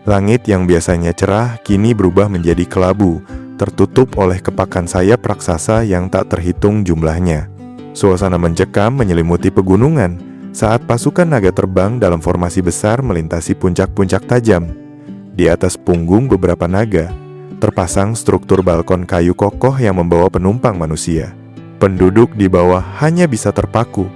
Langit yang biasanya cerah kini berubah menjadi kelabu, tertutup oleh kepakan sayap raksasa yang tak terhitung jumlahnya. Suasana mencekam menyelimuti pegunungan saat pasukan naga terbang dalam formasi besar melintasi puncak-puncak tajam. Di atas punggung beberapa naga, terpasang struktur balkon kayu kokoh yang membawa penumpang manusia. Penduduk di bawah hanya bisa terpaku,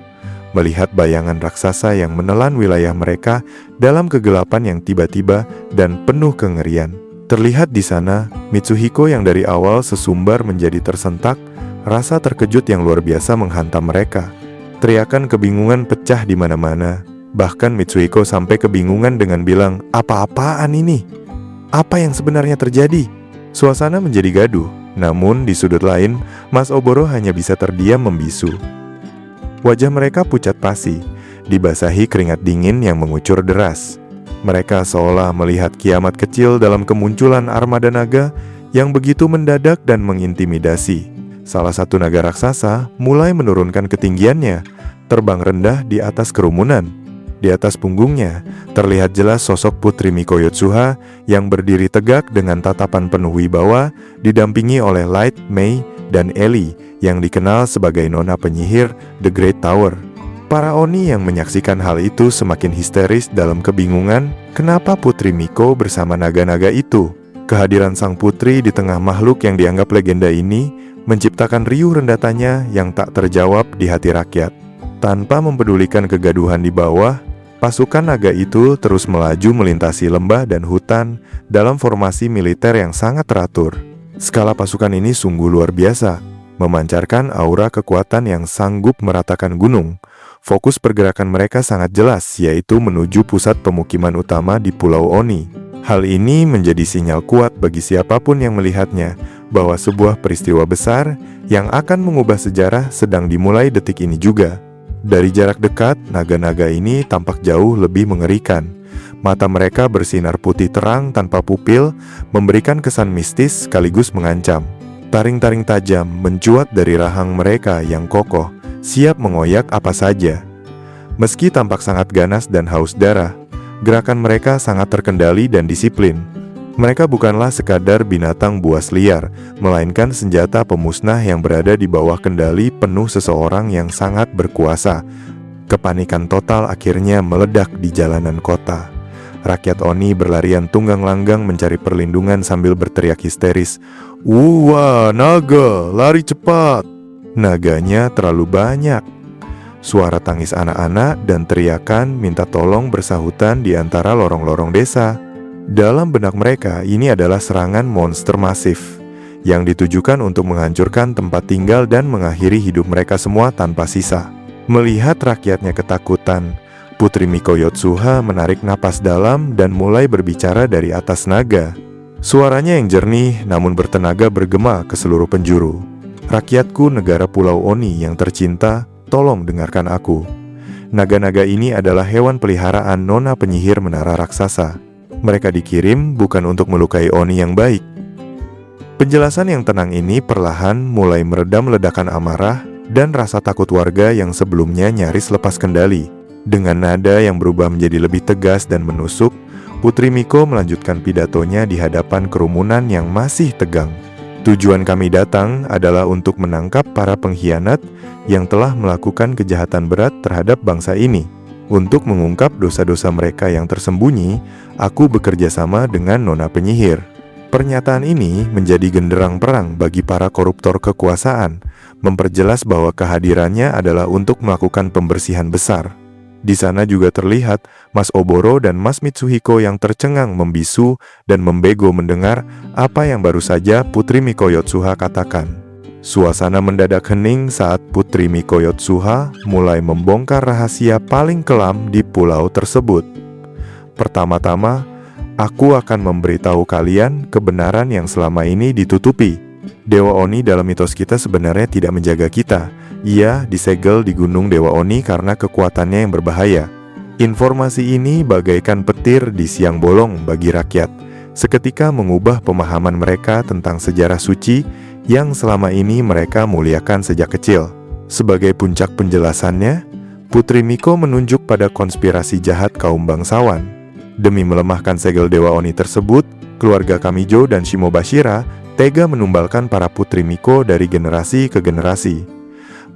melihat bayangan raksasa yang menelan wilayah mereka dalam kegelapan yang tiba-tiba dan penuh kengerian. Terlihat di sana, Mitsuhiko yang dari awal sesumbar menjadi tersentak, rasa terkejut yang luar biasa menghantam mereka. Teriakan kebingungan pecah di mana-mana. Bahkan Mitsuhiko sampai kebingungan dengan bilang, "Apa-apaan ini? Apa yang sebenarnya terjadi?" Suasana menjadi gaduh, namun di sudut lain, Mas Oboro hanya bisa terdiam membisu. Wajah mereka pucat pasi, dibasahi keringat dingin yang mengucur deras. Mereka seolah melihat kiamat kecil dalam kemunculan armada naga yang begitu mendadak dan mengintimidasi. Salah satu naga raksasa mulai menurunkan ketinggiannya, terbang rendah di atas kerumunan. Di atas punggungnya, terlihat jelas sosok Putri Miko Yotsuha yang berdiri tegak dengan tatapan penuh wibawa, didampingi oleh Light, Mei, dan Ellie yang dikenal sebagai Nona Penyihir The Great Tower. Para Oni yang menyaksikan hal itu semakin histeris dalam kebingungan kenapa Putri Miko bersama naga-naga itu. Kehadiran sang putri di tengah makhluk yang dianggap legenda ini menciptakan riuh rendatannya yang tak terjawab di hati rakyat. Tanpa mempedulikan kegaduhan di bawah, pasukan naga itu terus melaju melintasi lembah dan hutan dalam formasi militer yang sangat teratur. Skala pasukan ini sungguh luar biasa, memancarkan aura kekuatan yang sanggup meratakan gunung. Fokus pergerakan mereka sangat jelas, yaitu menuju pusat pemukiman utama di Pulau Oni. Hal ini menjadi sinyal kuat bagi siapapun yang melihatnya, bahwa sebuah peristiwa besar yang akan mengubah sejarah sedang dimulai detik ini juga. Dari jarak dekat, naga-naga ini tampak jauh lebih mengerikan. Mata mereka bersinar putih terang tanpa pupil, memberikan kesan mistis sekaligus mengancam. Taring-taring tajam mencuat dari rahang mereka yang kokoh, siap mengoyak apa saja. Meski tampak sangat ganas dan haus darah, gerakan mereka sangat terkendali dan disiplin. Mereka bukanlah sekadar binatang buas liar, melainkan senjata pemusnah yang berada di bawah kendali penuh seseorang yang sangat berkuasa. Kepanikan total akhirnya meledak di jalanan kota. Rakyat Oni berlarian tunggang langgang mencari perlindungan sambil berteriak histeris, "Wah, naga, lari cepat!" Naganya terlalu banyak. Suara tangis anak-anak dan teriakan minta tolong bersahutan di antara lorong-lorong desa. Dalam benak mereka, ini adalah serangan monster masif yang ditujukan untuk menghancurkan tempat tinggal dan mengakhiri hidup mereka semua tanpa sisa. Melihat rakyatnya ketakutan, Putri Miko Yotsuha menarik napas dalam dan mulai berbicara dari atas naga. Suaranya yang jernih namun bertenaga bergema ke seluruh penjuru. "Rakyatku negara Pulau Oni yang tercinta, tolong dengarkan aku. Naga-naga ini adalah hewan peliharaan Nona Penyihir Menara Raksasa. Mereka dikirim bukan untuk melukai Oni yang baik." Penjelasan yang tenang ini perlahan mulai meredam ledakan amarah dan rasa takut warga yang sebelumnya nyaris lepas kendali. Dengan nada yang berubah menjadi lebih tegas dan menusuk, Putri Miko melanjutkan pidatonya di hadapan kerumunan yang masih tegang. "Tujuan kami datang adalah untuk menangkap para pengkhianat yang telah melakukan kejahatan berat terhadap bangsa ini. Untuk mengungkap dosa-dosa mereka yang tersembunyi, aku bekerja sama dengan Nona Penyihir." Pernyataan ini menjadi genderang perang bagi para koruptor kekuasaan, memperjelas bahwa kehadirannya adalah untuk melakukan pembersihan besar. Di sana juga terlihat Mas Oboro dan Mas Mitsuhiko yang tercengang membisu dan membego mendengar apa yang baru saja Putri Miko Yotsuha katakan. Suasana mendadak hening saat Putri Miko Yotsuha mulai membongkar rahasia paling kelam di pulau tersebut. "Pertama-tama, aku akan memberitahu kalian kebenaran yang selama ini ditutupi. Dewa Oni dalam mitos kita sebenarnya tidak menjaga kita. Ia disegel di Gunung Dewa Oni karena kekuatannya yang berbahaya. Informasi ini bagaikan petir di siang bolong bagi rakyat, seketika mengubah pemahaman mereka tentang sejarah suci yang selama ini mereka muliakan sejak kecil." Sebagai puncak penjelasannya, Putri Miko menunjuk pada konspirasi jahat kaum bangsawan. Demi melemahkan segel Dewa Oni tersebut, keluarga Kamijo dan Shimobashira tega menumbalkan para putri Miko dari generasi ke generasi.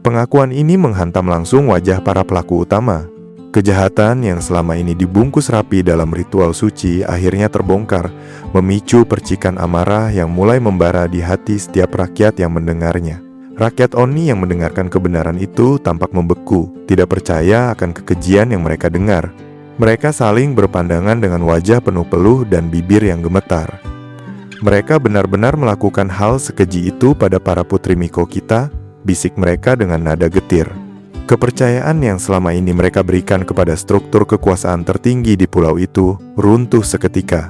Pengakuan ini menghantam langsung wajah para pelaku utama. Kejahatan yang selama ini dibungkus rapi dalam ritual suci akhirnya terbongkar, memicu percikan amarah yang mulai membara di hati setiap rakyat yang mendengarnya. Rakyat Oni yang mendengarkan kebenaran itu tampak membeku, tidak percaya akan kekejian yang mereka dengar. Mereka saling berpandangan dengan wajah penuh peluh dan bibir yang gemetar. Mereka benar-benar melakukan hal sekeji itu pada para putri Miko kita, bisik mereka dengan nada getir. Kepercayaan yang selama ini mereka berikan kepada struktur kekuasaan tertinggi di pulau itu runtuh seketika,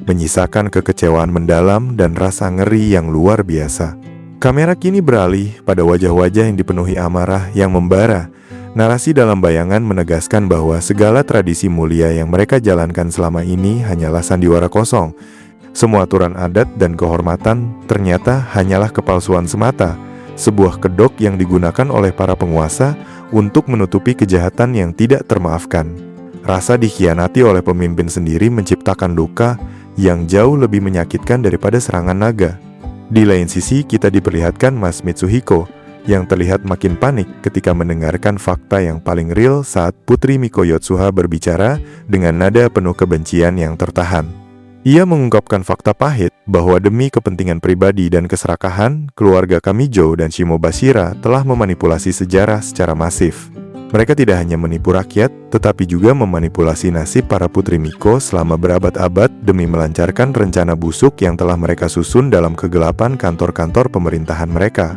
menyisakan kekecewaan mendalam dan rasa ngeri yang luar biasa. Kamera kini beralih pada wajah-wajah yang dipenuhi amarah yang membara. Narasi dalam bayangan menegaskan bahwa segala tradisi mulia yang mereka jalankan selama ini hanyalah sandiwara kosong. Semua aturan adat dan kehormatan ternyata hanyalah kepalsuan semata, sebuah kedok yang digunakan oleh para penguasa untuk menutupi kejahatan yang tidak termaafkan. Rasa dikhianati oleh pemimpin sendiri menciptakan luka yang jauh lebih menyakitkan daripada serangan naga. Di lain sisi, kita diperlihatkan Mas Mitsuhiko yang terlihat makin panik ketika mendengarkan fakta yang paling real saat Putri Miko Yotsuha berbicara dengan nada penuh kebencian yang tertahan. Ia mengungkapkan fakta pahit bahwa demi kepentingan pribadi dan keserakahan, keluarga Kamijo dan Shimobashira telah memanipulasi sejarah secara masif. Mereka tidak hanya menipu rakyat, tetapi juga memanipulasi nasib para putri Miko selama berabad-abad demi melancarkan rencana busuk yang telah mereka susun dalam kegelapan kantor-kantor pemerintahan mereka.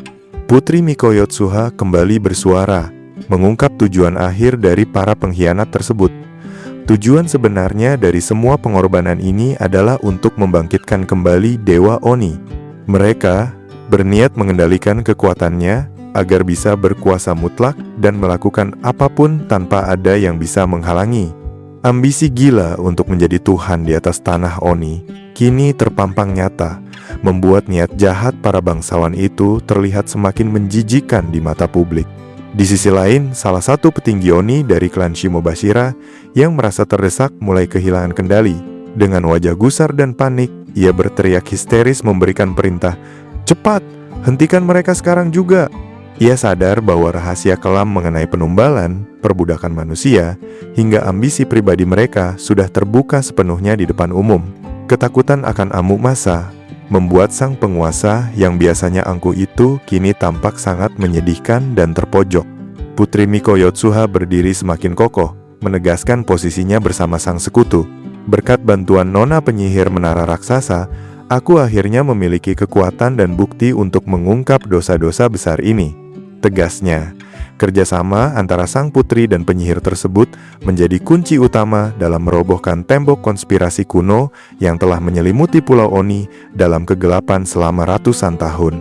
Putri Miko Yotsuha kembali bersuara, mengungkap tujuan akhir dari para pengkhianat tersebut. Tujuan sebenarnya dari semua pengorbanan ini adalah untuk membangkitkan kembali Dewa Oni. Mereka berniat mengendalikan kekuatannya agar bisa berkuasa mutlak dan melakukan apapun tanpa ada yang bisa menghalangi. Ambisi gila untuk menjadi Tuhan di atas tanah Oni kini terpampang nyata, membuat niat jahat para bangsawan itu terlihat semakin menjijikan di mata publik. Di sisi lain, salah satu petinggi Oni dari klan Shimobashira yang merasa terdesak mulai kehilangan kendali. Dengan wajah gusar dan panik, ia berteriak histeris memberikan perintah, "Cepat, hentikan mereka sekarang juga!" Ia sadar bahwa rahasia kelam mengenai penumbalan, perbudakan manusia, hingga ambisi pribadi mereka sudah terbuka sepenuhnya di depan umum. Ketakutan akan amuk massa membuat sang penguasa yang biasanya angkuh itu kini tampak sangat menyedihkan dan terpojok. Putri Miko Yotsuha berdiri semakin kokoh, menegaskan posisinya bersama sang sekutu. Berkat bantuan nona penyihir menara raksasa, aku akhirnya memiliki kekuatan dan bukti untuk mengungkap dosa-dosa besar ini. Tegasnya, kerjasama antara sang putri dan penyihir tersebut menjadi kunci utama dalam merobohkan tembok konspirasi kuno yang telah menyelimuti Pulau Oni dalam kegelapan selama ratusan tahun.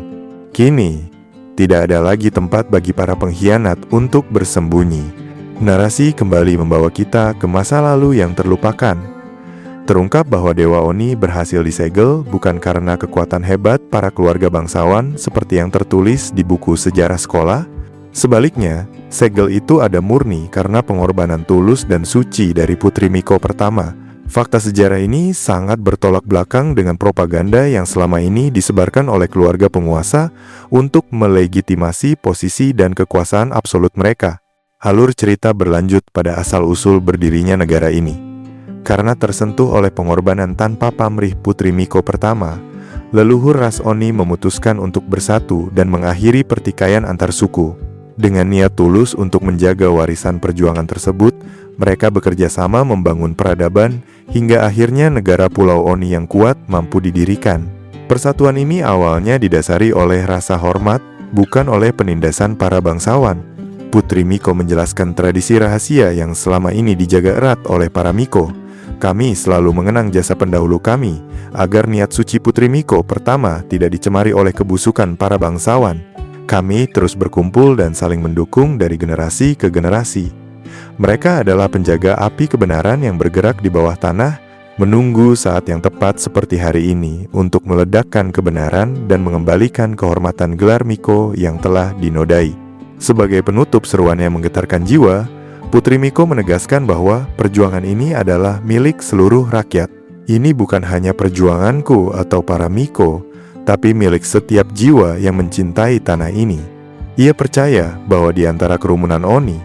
Kini, tidak ada lagi tempat bagi para pengkhianat untuk bersembunyi. Narasi kembali membawa kita ke masa lalu yang terlupakan. Terungkap bahwa Dewa Oni berhasil disegel bukan karena kekuatan hebat para keluarga bangsawan seperti yang tertulis di buku sejarah sekolah. Sebaliknya, segel itu ada murni karena pengorbanan tulus dan suci dari Putri Miko pertama. Fakta sejarah ini sangat bertolak belakang dengan propaganda yang selama ini disebarkan oleh keluarga penguasa untuk melegitimasi posisi dan kekuasaan absolut mereka. Alur cerita berlanjut pada asal-usul berdirinya negara ini. Karena tersentuh oleh pengorbanan tanpa pamrih Putri Miko pertama, leluhur ras Oni memutuskan untuk bersatu dan mengakhiri pertikaian antar suku. Dengan niat tulus untuk menjaga warisan perjuangan tersebut, mereka bekerja sama membangun peradaban hingga akhirnya negara Pulau Oni yang kuat mampu didirikan. Persatuan ini awalnya didasari oleh rasa hormat, bukan oleh penindasan para bangsawan. Putri Miko menjelaskan tradisi rahasia yang selama ini dijaga erat oleh para Miko. Kami selalu mengenang jasa pendahulu kami, agar niat suci Putri Miko pertama tidak dicemari oleh kebusukan para bangsawan. Kami terus berkumpul dan saling mendukung dari generasi ke generasi. Mereka adalah penjaga api kebenaran yang bergerak di bawah tanah, menunggu saat yang tepat seperti hari ini untuk meledakkan kebenaran dan mengembalikan kehormatan gelar Miko yang telah dinodai. Sebagai penutup seruan yang menggetarkan jiwa, Putri Miko menegaskan bahwa perjuangan ini adalah milik seluruh rakyat. Ini bukan hanya perjuanganku atau para Miko, tapi milik setiap jiwa yang mencintai tanah ini. Ia percaya bahwa di antara kerumunan Oni,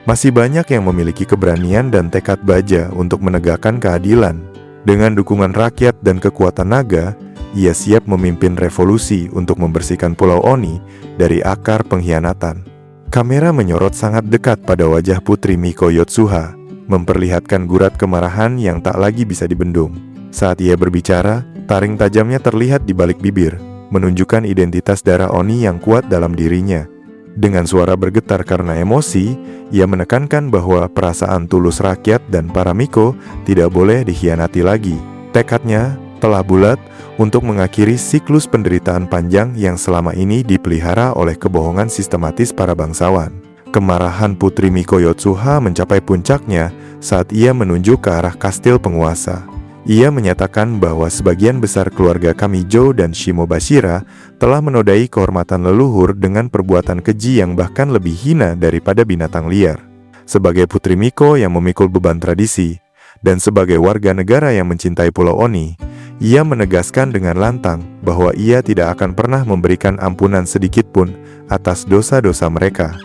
masih banyak yang memiliki keberanian dan tekad baja untuk menegakkan keadilan. Dengan dukungan rakyat dan kekuatan naga, ia siap memimpin revolusi untuk membersihkan Pulau Oni dari akar pengkhianatan. Kamera menyorot sangat dekat pada wajah Putri Miko Yotsuha, memperlihatkan gurat kemarahan yang tak lagi bisa dibendung. Saat ia berbicara, taring tajamnya terlihat di balik bibir, menunjukkan identitas darah Oni yang kuat dalam dirinya. Dengan suara bergetar karena emosi, ia menekankan bahwa perasaan tulus rakyat dan para Miko tidak boleh dikhianati lagi. Tekadnya telah bulat untuk mengakhiri siklus penderitaan panjang yang selama ini dipelihara oleh kebohongan sistematis para bangsawan. Kemarahan Putri Miko Yotsuha mencapai puncaknya saat ia menunjuk ke arah kastil penguasa. Ia menyatakan bahwa sebagian besar keluarga Kamijo dan Shimobashira telah menodai kehormatan leluhur dengan perbuatan keji yang bahkan lebih hina daripada binatang liar. Sebagai Putri Miko yang memikul beban tradisi, dan sebagai warga negara yang mencintai Pulau Oni, ia menegaskan dengan lantang bahwa ia tidak akan pernah memberikan ampunan sedikit pun atas dosa-dosa mereka.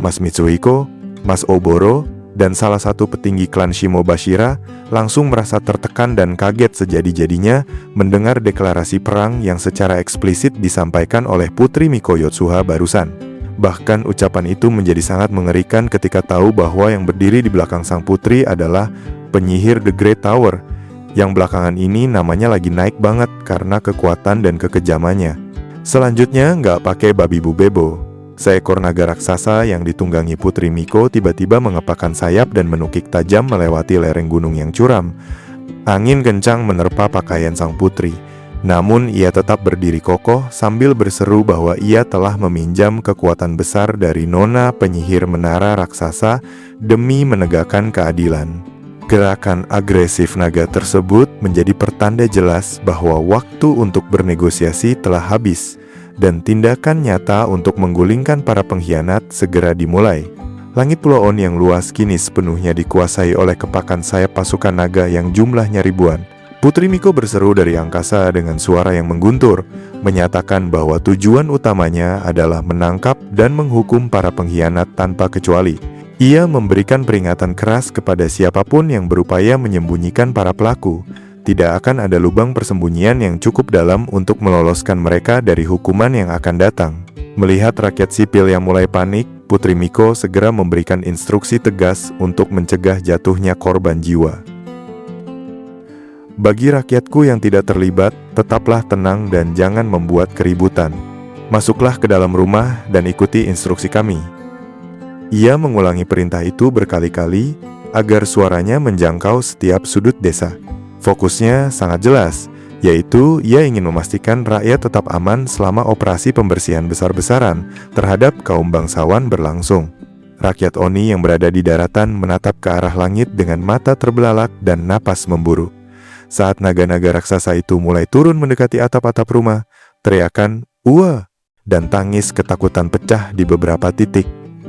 Mas Mitsuhiko, Mas Oboro, dan salah satu petinggi klan Shimobashira langsung merasa tertekan dan kaget sejadi-jadinya mendengar deklarasi perang yang secara eksplisit disampaikan oleh Putri Miko Yotsuha barusan. Bahkan ucapan itu menjadi sangat mengerikan ketika tahu bahwa yang berdiri di belakang sang putri adalah penyihir The Great Tower, yang belakangan ini namanya lagi naik banget karena kekuatan dan kekejamannya. Selanjutnya nggak pakai babi bubebo. Seekor naga raksasa yang ditunggangi Putri Miko tiba-tiba mengepakkan sayap dan menukik tajam melewati lereng gunung yang curam. Angin kencang menerpa pakaian sang putri. Namun ia tetap berdiri kokoh sambil berseru bahwa ia telah meminjam kekuatan besar dari Nona penyihir menara raksasa demi menegakkan keadilan. Gerakan agresif naga tersebut menjadi pertanda jelas bahwa waktu untuk bernegosiasi telah habis dan tindakan nyata untuk menggulingkan para pengkhianat segera dimulai. Langit Pulau Oni yang luas kini sepenuhnya dikuasai oleh kepakan sayap pasukan naga yang jumlahnya ribuan. Putri Miko berseru dari angkasa dengan suara yang mengguntur, menyatakan bahwa tujuan utamanya adalah menangkap dan menghukum para pengkhianat tanpa kecuali. Ia memberikan peringatan keras kepada siapapun yang berupaya menyembunyikan para pelaku. Tidak akan ada lubang persembunyian yang cukup dalam untuk meloloskan mereka dari hukuman yang akan datang. Melihat rakyat sipil yang mulai panik, Putri Miko segera memberikan instruksi tegas untuk mencegah jatuhnya korban jiwa. Bagi rakyatku yang tidak terlibat, tetaplah tenang dan jangan membuat keributan. Masuklah ke dalam rumah dan ikuti instruksi kami. Ia mengulangi perintah itu berkali-kali agar suaranya menjangkau setiap sudut desa. Fokusnya sangat jelas, yaitu ia ingin memastikan rakyat tetap aman selama operasi pembersihan besar-besaran terhadap kaum bangsawan berlangsung. Rakyat Oni yang berada di daratan menatap ke arah langit dengan mata terbelalak dan napas memburu. Saat naga-naga raksasa itu mulai turun mendekati atap-atap rumah, teriakan "Wah!" dan tangis ketakutan pecah di beberapa titik.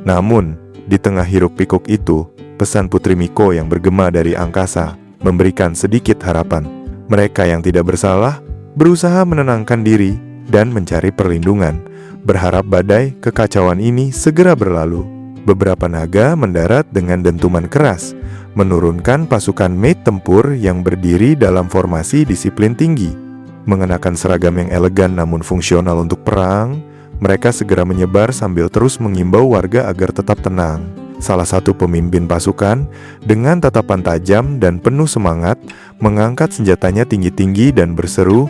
Namun, di tengah hiruk-pikuk itu, pesan Putri Miko yang bergema dari angkasa memberikan sedikit harapan. Mereka yang tidak bersalah berusaha menenangkan diri dan mencari perlindungan, berharap badai kekacauan ini segera berlalu. Beberapa naga mendarat dengan dentuman keras, menurunkan pasukan maid tempur yang berdiri dalam formasi disiplin tinggi. Mengenakan seragam yang elegan namun fungsional untuk perang, mereka segera menyebar sambil terus mengimbau warga agar tetap tenang. Salah satu pemimpin pasukan, dengan tatapan tajam dan penuh semangat, mengangkat senjatanya tinggi-tinggi dan berseru,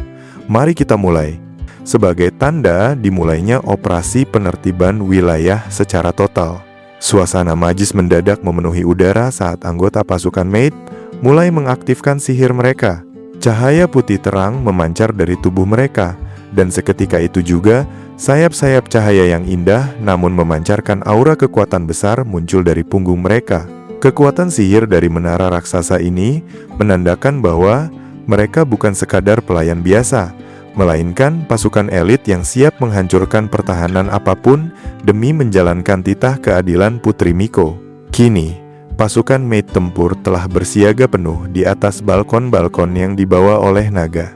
"Mari kita mulai." Sebagai tanda dimulainya operasi penertiban wilayah secara total. Suasana magis mendadak memenuhi udara saat anggota pasukan maid mulai mengaktifkan sihir mereka. Cahaya putih terang memancar dari tubuh mereka, dan seketika itu juga sayap-sayap cahaya yang indah namun memancarkan aura kekuatan besar muncul dari punggung mereka. Kekuatan sihir dari menara raksasa ini menandakan bahwa mereka bukan sekadar pelayan biasa, melainkan pasukan elit yang siap menghancurkan pertahanan apapun demi menjalankan titah keadilan Putri Miko. Kini, Pasukan maid tempur telah bersiaga penuh di atas balkon-balkon yang dibawa oleh naga.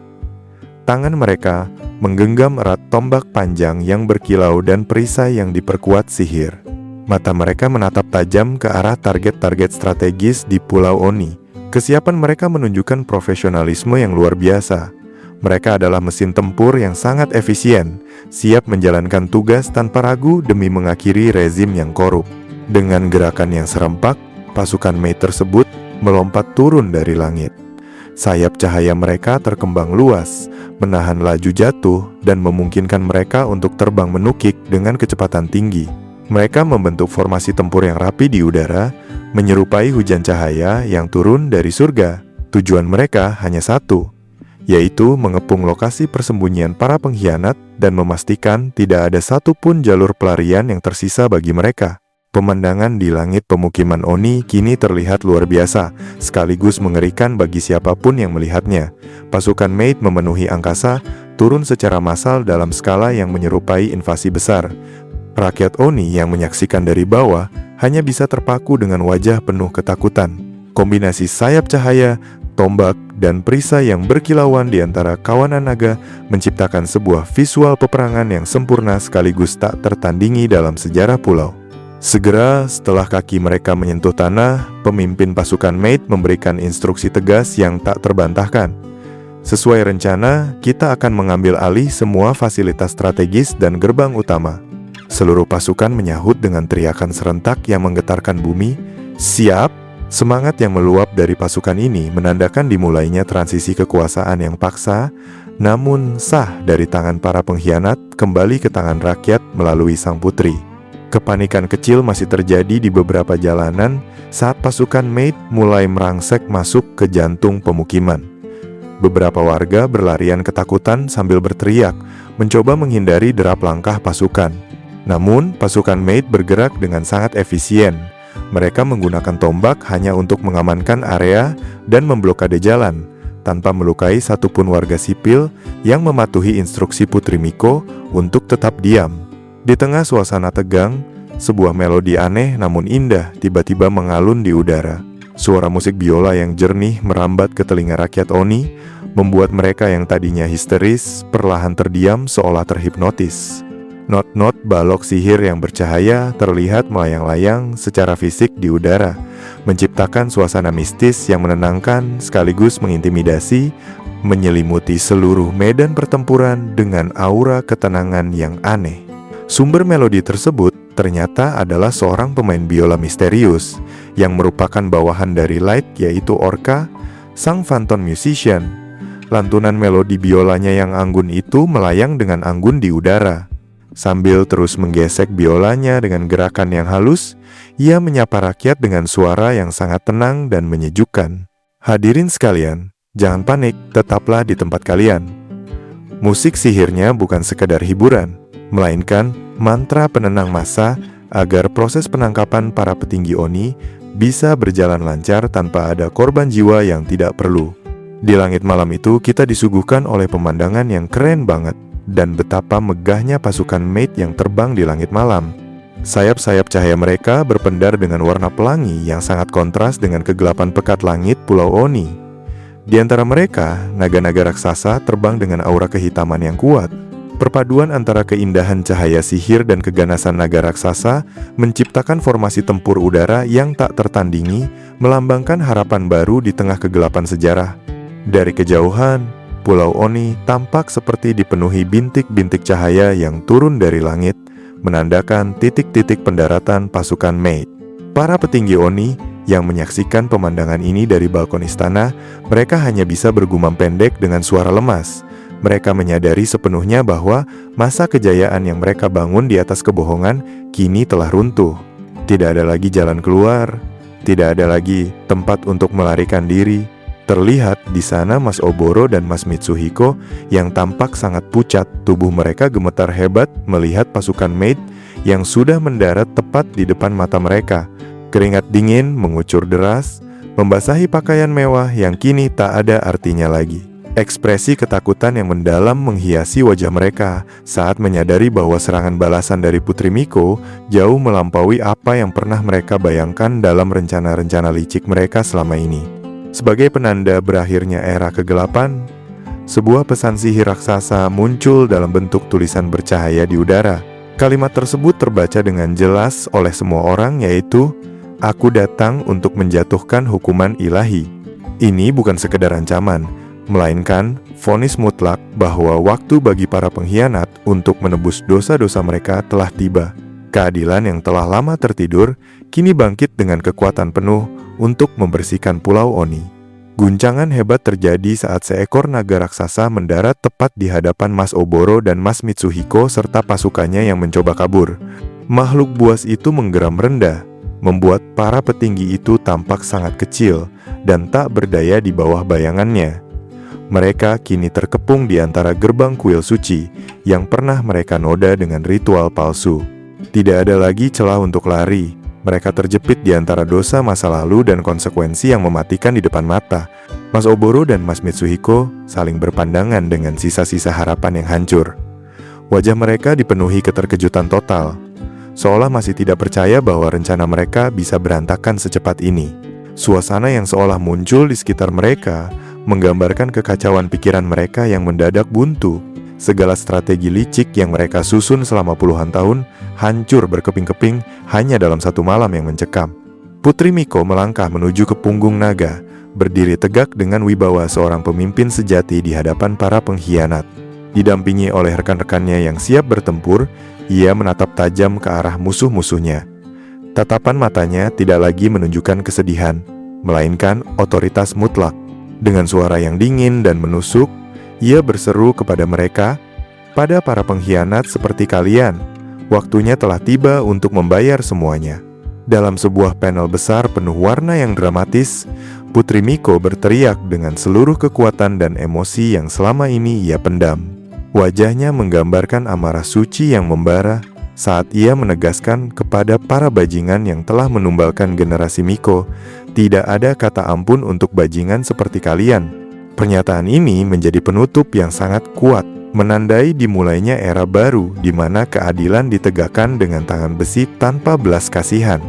Tangan mereka menggenggam erat tombak panjang yang berkilau dan perisai yang diperkuat sihir. Mata mereka menatap tajam ke arah target-target strategis di Pulau Oni. Kesiapan mereka menunjukkan profesionalisme yang luar biasa. Mereka adalah mesin tempur yang sangat efisien, siap menjalankan tugas tanpa ragu demi mengakhiri rezim yang korup. Dengan gerakan yang serempak, pasukan maid tersebut melompat turun dari langit. Sayap cahaya mereka terkembang luas, menahan laju jatuh dan memungkinkan mereka untuk terbang menukik dengan kecepatan tinggi. Mereka membentuk formasi tempur yang rapi di udara, menyerupai hujan cahaya yang turun dari surga. Tujuan mereka hanya satu, yaitu mengepung lokasi persembunyian para pengkhianat dan memastikan tidak ada satupun jalur pelarian yang tersisa bagi mereka. Pemandangan di langit pemukiman Oni kini terlihat luar biasa, sekaligus mengerikan bagi siapapun yang melihatnya. Pasukan maid memenuhi angkasa, turun secara massal dalam skala yang menyerupai invasi besar. Rakyat Oni yang menyaksikan dari bawah hanya bisa terpaku dengan wajah penuh ketakutan. Kombinasi sayap cahaya, tombak, dan perisai yang berkilauan di antara kawanan naga menciptakan sebuah visual peperangan yang sempurna sekaligus tak tertandingi dalam sejarah pulau. Segera setelah kaki mereka menyentuh tanah, pemimpin pasukan maid memberikan instruksi tegas yang tak terbantahkan. Sesuai rencana, kita akan mengambil alih semua fasilitas strategis dan gerbang utama. Seluruh pasukan menyahut dengan teriakan serentak yang menggetarkan bumi. Siap! Semangat yang meluap dari pasukan ini menandakan dimulainya transisi kekuasaan yang paksa, namun sah dari tangan para pengkhianat kembali ke tangan rakyat melalui sang putri. Kepanikan kecil masih terjadi di beberapa jalanan saat pasukan maid mulai merangsek masuk ke jantung pemukiman. Beberapa warga berlarian ketakutan sambil berteriak, mencoba menghindari derap langkah pasukan. Namun, pasukan maid bergerak dengan sangat efisien. Mereka menggunakan tombak hanya untuk mengamankan area dan memblokade jalan, tanpa melukai satupun warga sipil yang mematuhi instruksi Putri Miko untuk tetap diam. Di tengah suasana tegang, sebuah melodi aneh namun indah tiba-tiba mengalun di udara. Suara musik biola yang jernih merambat ke telinga rakyat Oni, membuat mereka yang tadinya histeris perlahan terdiam seolah terhipnotis. Not-not balok sihir yang bercahaya terlihat melayang-layang secara fisik di udara, menciptakan suasana mistis yang menenangkan sekaligus mengintimidasi, menyelimuti seluruh medan pertempuran dengan aura ketenangan yang aneh. Sumber melodi tersebut ternyata adalah seorang pemain biola misterius yang merupakan bawahan dari Light, yaitu Orca, sang phantom musician. Lantunan melodi biolanya yang anggun itu melayang dengan anggun di udara. Sambil terus menggesek biolanya dengan gerakan yang halus, ia menyapa rakyat dengan suara yang sangat tenang dan menyejukkan. Hadirin sekalian, jangan panik, tetaplah di tempat kalian. Musik sihirnya bukan sekadar hiburan, melainkan mantra penenang massa agar proses penangkapan para petinggi Oni bisa berjalan lancar tanpa ada korban jiwa yang tidak perlu. Di langit malam itu kita disuguhkan oleh pemandangan yang keren banget, dan betapa megahnya pasukan maid yang terbang di langit malam. Sayap-sayap cahaya mereka berpendar dengan warna pelangi yang sangat kontras dengan kegelapan pekat langit Pulau Oni. Di antara mereka, naga-naga raksasa terbang dengan aura kehitaman yang kuat. Perpaduan antara keindahan cahaya sihir dan keganasan naga raksasa menciptakan formasi tempur udara yang tak tertandingi, melambangkan harapan baru di tengah kegelapan sejarah. Dari kejauhan, Pulau Oni tampak seperti dipenuhi bintik-bintik cahaya yang turun dari langit, menandakan titik-titik pendaratan pasukan maid. Para petinggi Oni yang menyaksikan pemandangan ini dari balkon istana, mereka hanya bisa bergumam pendek dengan suara lemas. Mereka menyadari sepenuhnya bahwa masa kejayaan yang mereka bangun di atas kebohongan kini telah runtuh. Tidak ada lagi jalan keluar, tidak ada lagi tempat untuk melarikan diri. Terlihat di sana Mas Oboro dan Mas Mitsuhiko yang tampak sangat pucat. Tubuh mereka gemetar hebat melihat pasukan maid yang sudah mendarat tepat di depan mata mereka. Keringat dingin mengucur deras, membasahi pakaian mewah yang kini tak ada artinya lagi. Ekspresi ketakutan yang mendalam menghiasi wajah mereka saat menyadari bahwa serangan balasan dari Putri Miko jauh melampaui apa yang pernah mereka bayangkan dalam rencana-rencana licik mereka selama ini. Sebagai penanda berakhirnya era kegelapan, sebuah pesan sihir raksasa muncul dalam bentuk tulisan bercahaya di udara. Kalimat tersebut terbaca dengan jelas oleh semua orang, yaitu, "Aku datang untuk menjatuhkan hukuman ilahi." Ini bukan sekedar ancaman, melainkan vonis mutlak bahwa waktu bagi para pengkhianat untuk menebus dosa-dosa mereka telah tiba. Keadilan yang telah lama tertidur kini bangkit dengan kekuatan penuh untuk membersihkan Pulau Oni. Guncangan hebat terjadi saat seekor naga raksasa mendarat tepat di hadapan Mas Oboro dan Mas Mitsuhiko serta pasukannya yang mencoba kabur. Makhluk buas itu menggeram rendah, membuat para petinggi itu tampak sangat kecil dan tak berdaya di bawah bayangannya. Mereka kini terkepung di antara gerbang kuil suci yang pernah mereka noda dengan ritual palsu. Tidak ada lagi celah untuk lari. Mereka terjepit di antara dosa masa lalu dan konsekuensi yang mematikan di depan mata. Mas Oboro dan Mas Mitsuhiko saling berpandangan dengan sisa-sisa harapan yang hancur. Wajah mereka dipenuhi keterkejutan total, seolah masih tidak percaya bahwa rencana mereka bisa berantakan secepat ini. Suasana yang seolah muncul di sekitar mereka menggambarkan kekacauan pikiran mereka yang mendadak buntu. Segala strategi licik yang mereka susun selama puluhan tahun hancur berkeping-keping hanya dalam satu malam yang mencekam. Putri Miko melangkah menuju ke punggung naga, berdiri tegak dengan wibawa seorang pemimpin sejati di hadapan para pengkhianat. Didampingi oleh rekan-rekannya yang siap bertempur, ia menatap tajam ke arah musuh-musuhnya. Tatapan matanya tidak lagi menunjukkan kesedihan, melainkan otoritas mutlak. Dengan suara yang dingin dan menusuk, ia berseru kepada mereka, "Pada para pengkhianat seperti kalian, waktunya telah tiba untuk membayar semuanya." Dalam sebuah panel besar penuh warna yang dramatis, Putri Miko berteriak dengan seluruh kekuatan dan emosi yang selama ini ia pendam. Wajahnya menggambarkan amarah suci yang membara saat ia menegaskan kepada para bajingan yang telah menumbalkan generasi Miko, "Tidak ada kata ampun untuk bajingan seperti kalian." Pernyataan ini menjadi penutup yang sangat kuat, menandai dimulainya era baru di mana keadilan ditegakkan dengan tangan besi tanpa belas kasihan.